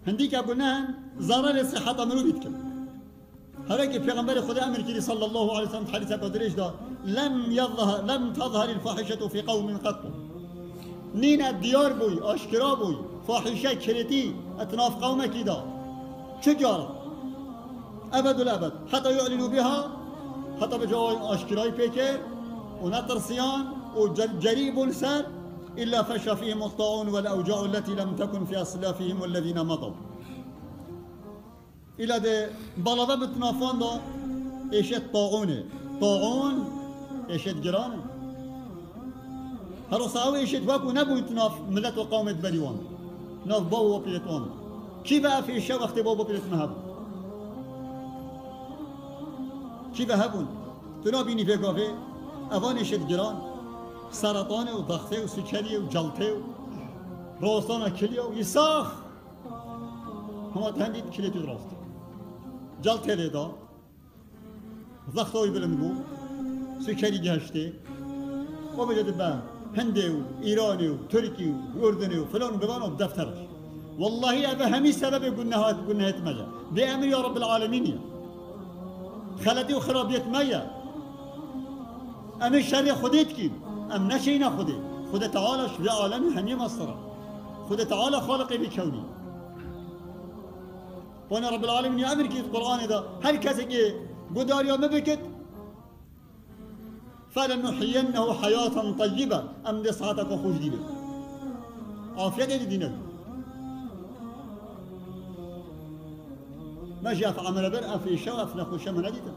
هندی که گناه ضرر صحت امرو بیت کن. هر کی پیغمبر خدا امر کردی صلی الله علیه و سلم حدیث قدرش دا لم تظهر الفاحشه في قوم قط. نین دیار بوی آشکرا بوی فاحشه کلیتی اطراف قوم کی دا چجار ابد الابد حتی یعلنوا بها حتی به جای آشکرای پیکر و نترسیان و جریب السر إلا فشى فيهم الطاعون والأوجاع التي لم تكن في أسلافهم الذين مضوا. إلى ده بلغة بتنافون ده إيشت طاعونه طاعون إيشت جرانه هرساوي إيشت واكو نبو يتناف ملت وقومة بليوان ناف باو وبيتوان كيف في الشو وقت باو وبيت مهبون كيف هبون تنابيني في قافي أفان إيشت جران سرطان و ضغطه و سکری و جلطه و راستان کلیه و یساخ همه تندید کلیه تو راست جلطه لیدا ضغطه های بلند بود سکری گشته و بجد به هنده و ایرانی و ترکی و اردنی و فلان و بلان و دفترش والله اوه همی سبب گناهات مجا به امر یا رب العالمین خلطی و خرابیت میا امر شر خودت کن ام نشينا خده تعالى في عالم هني مصر خده تعالى خالق بكوني وانا رب العالمين امر كي القران اذا هل كذا قدار يوم بكت فلنحيينه حياه طيبه ام لصحتك خوش دينك عافيه دينك ما جاء في عمل بر في شوف نخوش من نديته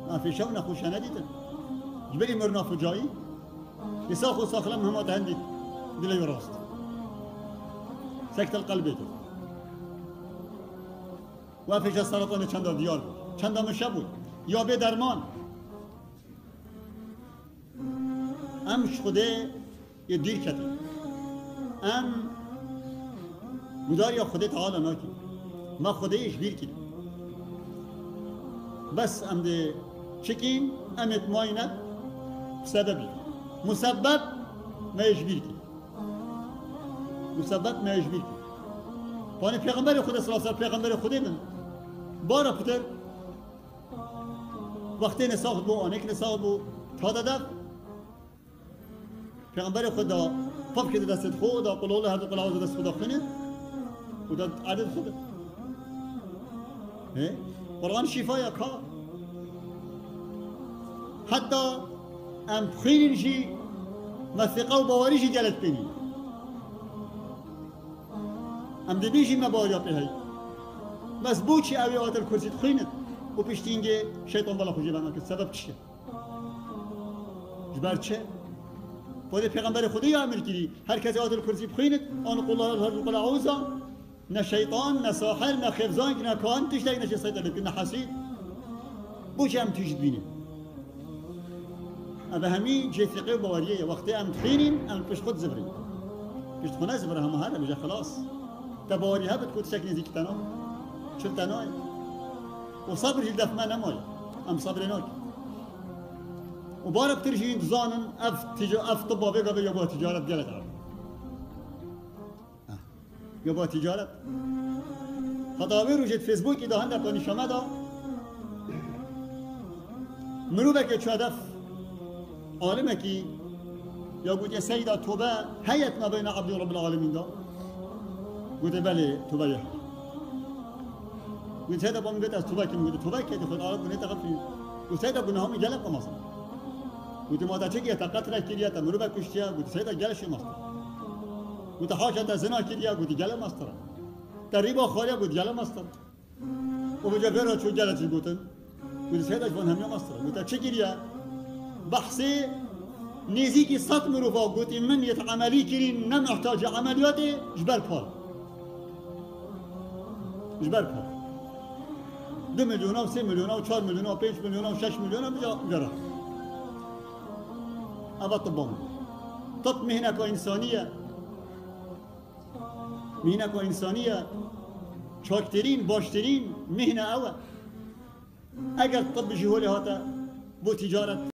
ما في شو نخوش نديته جبري مرنا فجائي يساخو ساخلم همات هندي دلي راست سكت القلب تو وافش السرطان چند ديار چند مشبود یا به درمان امش خوده یه دیر کتی ام مدار یا خوده تعالی ناکی ما خوده ایش بیر کدیم بس ام ده چکیم ام اتماینت سببی مسبب ما يجبر کی مسبب ما يجبر کی پانی پیغمبر خدا صلی الله علیه و پیغمبر خدا من بارا پتر وقتی نساخت بو آنک نساخت بو تا داد پیغمبر خدا پاپ کرد دست خدا قلول هر دو قلول دست خدا خونه و داد عدد خدا قرآن شفای کار حتی ام بخير شيء مثقه وبواري شيء جلت بيني ام دبيجي ما باريا بهاي بس بوشي اوي آت الكرسي تخينت وبيشتينجي شيطان بالا خوجي بنا السبب چيه جبر چه خود پیغمبر خدا یا امر کردی هر کسی آت الكرسي بخينت آن قل اعوذا نه شیطان نه ساحر نه خفزان نه کان تشتاق نه سيطان نه حسيد بوشي ام تجد بيني أبا همي جي ثقة وبوارية وقت أم تخينين أم بش خد زبرين بش تخونه زبره هم هذا بجا خلاص تبواري هبت كنت ساكن زي كتنا شلت ناي وصبر جلد ما نماي أم صبر ناك وبارك ترجين زانن أف طبا بيقى يبغى تجارة جلت عرب يبغى تجارة خطابي روجت فيسبوك إذا هندك كوني شمادا مروبك يتشادف عالمه کی یا گویی سیدا توبه هیت ما بین عبد رب العالمین دا گویی بله توبه یه گویی سیدا با میگه از توبه کی میگه توبه کی خود عالم گونه تقفی گویی سیدا گناه می جلب کماس گویی ما تا چه کی تا قتل کردیا تا مرو بکشتیا گویی سیدا جلش ماست گویی حاجت تا زنا کردیا گویی جلب ماستر تا ریبا خوریا گویی جلب ماستر و بجا برا چون جلتی گویی گویی سیدا جوان همیا ماستر گویی چه کردیا بحثي نزيكي صوت مروفا قلت من يتعملي كرين نم احتاج عملياتي جبال بال جبال بال 2 مليون و 3 مليون و 4 مليون و 5 مليون و 6 مليون بجرا أبا طبهم طب مهنة إنسانية مهنة إنسانية شاكترين باشترين مهنة أول أجر طب جهولي هذا بو تجارة